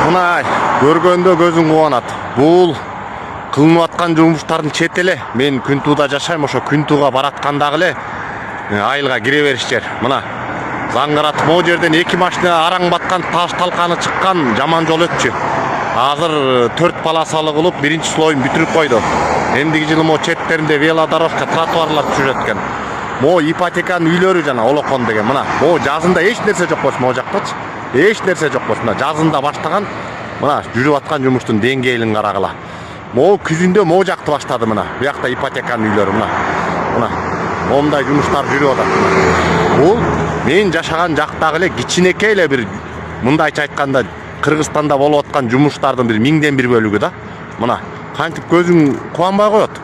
Мына көргөндө көзүң кубанат. Бул кылынып аткан жумуштардын чет эле. Мен Күнтууда жашайм, ошо Күнтууга бараткандагы эле айылга кире бериш жер. Мына заңгыратып могу жерден 2 машина араң баткан, таш талканы чыккан жаман жол өтчү. Азыр 4 полосалы кылып, биринчи слоюн бүтүрүп койду. Эндиги жылы могу четтеринде велодорожка, тротуарлар түшүрөт экен. Могу ипотеканын үйлөрү жана Олокон деген. Мына могу жазында эч нерсе жок болчу, могу жактачы. Эч нерсе жок болчу. Мына жазында баштаган, мына жүрүп аткан жумуштун деңгээлин карагыла. Могу күзүндө могу жакты баштады мына. Буякта ипотеканын үйлөрү мына. Мына момундай жумуштар жүрүп атат. Бул мен жашаган жактагы эле кичинекей эле бир, мындайча айтканда Кыргызстанда болуп аткан жумуштардын бир 1000ден 1 бөлүгү да. Мына кантип көзүң кубанбай коет.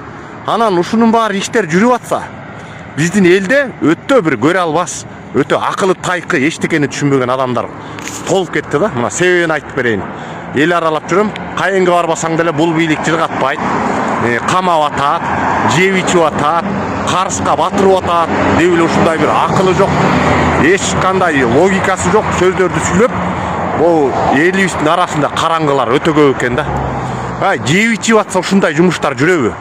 Анан ушунун баары иштер жүрүп атса, биздин элде өтө бир көрө албас, өтө акылы тайкы, эчтекени түшүнбөгөн адамдар толуп кетти да. Мына себебин айтып берейин. Эл аралап жүрөм, кайынга барбасаң деле бул бийлик жыргатпайт, камап атат, жеп ичип атат, карыска батырып атат деп эле ушундай бир акылы жок, эч кандай логикасы жок сөздөрдү сүйлөп, бул элибиздин арасында караңгылар өтө көп экен да. Жеп ичип атса ушундай жумуштар жүрөбү?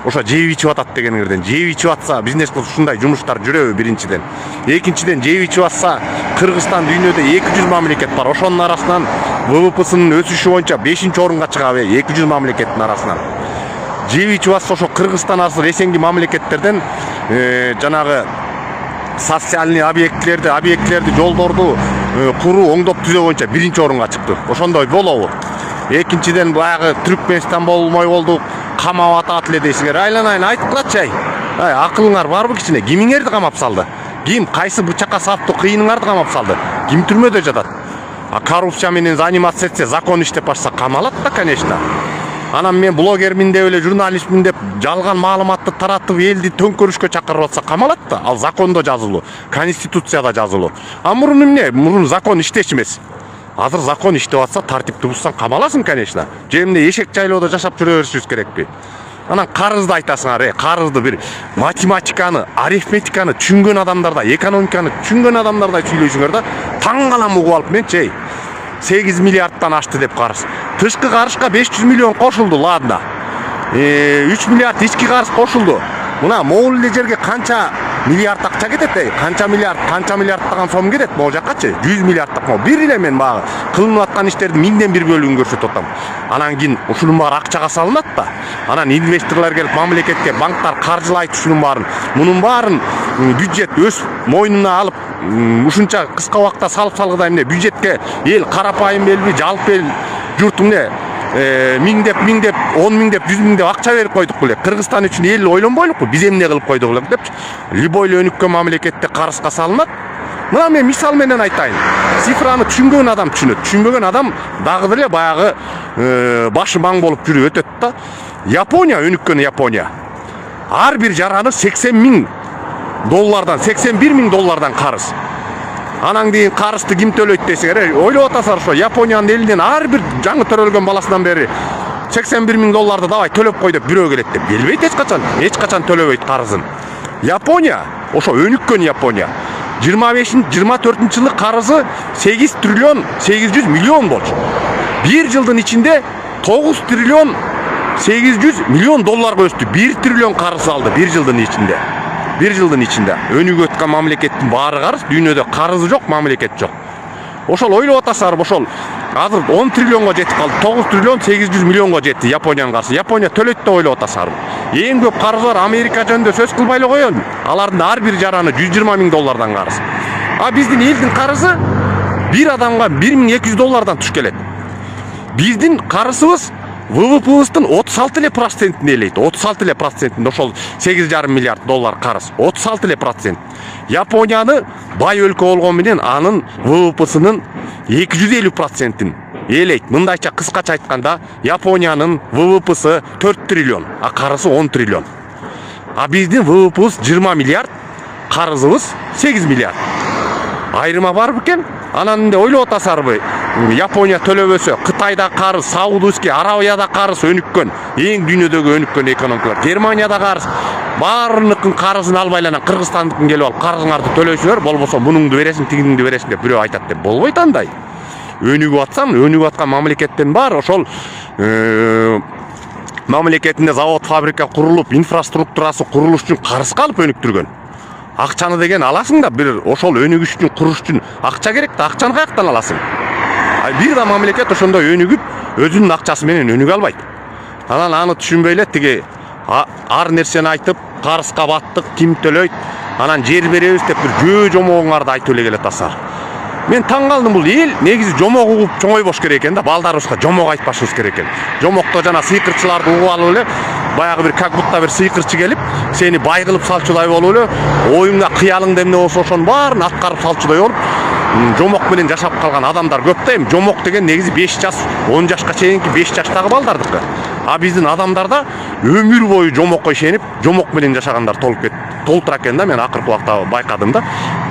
Ошо жеп ичип атат дегениңерден, жеп ичип атса бизнес кылып ушундай жумуштар жүрөбү биринчиден. Экинчиден, жеп ичип атса Кыргызстан дүйнөдө 200 мамлекет бар. Ошонун арасынан ВВПсынын өсүшү боюнча 5-орунга чыгабы 200 мамлекеттин арасынан. Жеп ичип атса ошо Кыргызстан азыр эсенги мамлекеттерден жанагы социальный объектилерди, жолдорду куруу, оңдоп түзөө боюнча 1-орунга чыкты. Ошондой болобу? Экинчиден баягы Түркменстан болмой болдук, камап атат эле дейсиңер. Айланайын айткылачы. Акылыңар барбы кичине? Кимиңерди камап салды? Ким кайсы бычакка саптуу кыйыныңарды камап салды? Ким түрмөдө жатат? Коррупция менен заниматься этсе, закон иштеп башса камалат да, конечно. Анан мен блогермин деп эле, журналистмин деп жалган маалыматты таратып, элди төңкөрүшкө чакырып атса камалат да. Ал закондо жазылуу, конституцияда жазылуу. Мурун эмне? Мурун закон иштеш эмес. Азыр закон иштеп атса, тартипти бузсаң камаласың, конечно. Же эмне эшек жайлоодо жашап жүрө беришибиз керекпи? Анан карызды айтасыңар, карызды бир математиканы, арифметиканы түшүнгөн адамдарда, экономиканы түшүнгөн адамдарда сүйлөйсүңөр да, таң калам угуп алып менчи. 8 миллиардтан ашты деп карыз. Тышкы карышка 500 миллион кошулду, ладно. 3 миллиард ички карыз кошулду. Мына могул эле жерге канча миллиард акча кетет, канча миллиардтаган сом кетет могу жаккачы? 100 миллиардтак могу. Бир эле мен баягы кылынып аткан иштердин 1000ден 1 бөлүгүн көрсөтүп атам. Анан кийин ушунун баары акчага салынат да. Анан инвесторлор келип мамлекетке, банктар каржылайт ушунун баарын. Мунун баарын бюджет өз мойнуна алып, ушунча кыска убакта салып салгыдай эмне бюджетке эл карапайым элби, жалпы эл журт эмне 1000 деп, 10 миң деп, 100 миң деп акча берип койдук беле. Кыргызстан үчүн эл ойлонбойлукпу? Биз эмне кылып койдук эле депчи. Любой эле өнүккөн мамлекетте карызга салынат. Мына мен мисал менен айтайын. Цифраны түшүнгөн адам түшүнөт. Түшүнбөгөн адам дагы деле баягы башы маң болуп жүрүп өтөт да. Япония, өнүккөн Япония. Ар бир жараны 80 миң доллардан, 81 миң доллардан карыз. Анан кийин карызды ким төлөйт десеңер, ойлоп атасыздар ошо Япониянын элинен ар бир жаңы төрөлгөн баласынан бери 81 миң долларды давай төлөп кой деп бирөө келет деп. Билбейт эч качан төлөбөйт карызын. Япония, ошо өнүккөн Япония. 24-жылы карызы 8 триллион 800 миллион болчу. Bir жылдын ичинде 9 триллион 800 миллион долларга өстү. 1 триллион карыз алды 1 жылдын ичинде. 1 жылдын ичинде өнүгүп аткан мамлекеттин баары карыз, дүйнөдө карызы жок, мамлекет жок. Ошол ойлоп атасыздар, ошол азыр 10 триллионго жетип калды. 9 триллион 800 миллионго жетти Япониянын карызы. Япония төлөйт деп ойлоп атасыздар. Эң көп карызы бар Америка жөнүндө сөз кылбай эле коеюн. Алардын ар бир жараны 120 миң доллардан карыз. Биздин элдин карызы бир адамга 1200 доллардан туш келет. Биздин карызыбыз ВВП'быздын 36% элейт. 36% ошол 8,5 миллиард доллар карыз. 36%. Японияны бай өлкө болгон менен анын ВВП'сынын 250% элейт. Мындайча кыскача айтканда, Япониянын ВВП'сы 4 триллион, карызы 10 триллион. Биздин ВВП'быз 20 миллиард, карызыбыз 8 миллиард. Айрыма бар бекен? Анан эмне ойлоп атасыздарбы? Япония төлөбөсө, Кытайда карыз, Саудовский Аравияда карыз өнүккөн, эң дүйнөдөгү өнүккөн экономикалар. Германияда карыз, баарыныкын карызын албайлана Кыргызстандыкын келип алып карызыңарды төлөйсүңөр, болбосо мунуңду бересиң, тигиңди бересиң деп бирөө айтат деп болбойт андай. өнүгүп атсам, өнүгүп аткан мамлекеттен бар ошол мамлекетинде завод, фабрика курулуп, инфраструктурасы курулуш үчүн карызга алып өнүктүргөн. Акчаны деген аласың да, бир ошол өнүгүш үчүн, куруш үчүн акча керек да, акчаны каяктан аласың? Бир да мамлекет ошондой өнүгүп, өзүнүн акчасы менен өнүгө албайт. Анан аны түшүнбөй эле тиги ар нерсени айтып, карызга баттык, ким төлөйт, анан жер беребиз деп бир жөө жомогуңарды айтып эле келет асар. Мен таң калдым, бул эл негизи жомок угуп чоңойбош керек экен да, балдарыбызга жомок айтпашыбыз керек экен. Жомокто жана сыйкырчыларды угуп алып эле, баягы бир как будто бир сыйкырчы келип, сени бай кылып салчудай болуп эле, оюңда кыялыңда эмне болсо ошонун баарын аткарып салчудай болуп, жомок менен жашап калган адамдар көп да. Эми жомок деген негизи 5 жаш, 10 жашка чейинки 5 жаштагы балдардыкы. А биздин адамдарда өмүр бою жомокко ишенип, жомок менен жашагандар толтура экен да. Мен акыркы убакта байкадым да.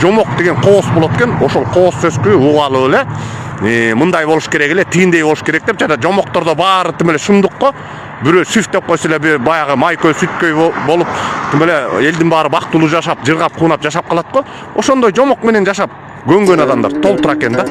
Жомок деген коос болот экен. Ошол коос сөзгө угуп алып эле, мындай болуш керек эле, тигиндей болуш керек деп, жана жомоктордо баары тим эле шумдукко бирөө сүф деп койсо эле баягы майкөй сүткөй болуп, тим эле элдин баары бактылуу жашап, жыргап куунап жашап калат го. Ошондой жомок менен жашап көнгөн адамдар толтура экен да.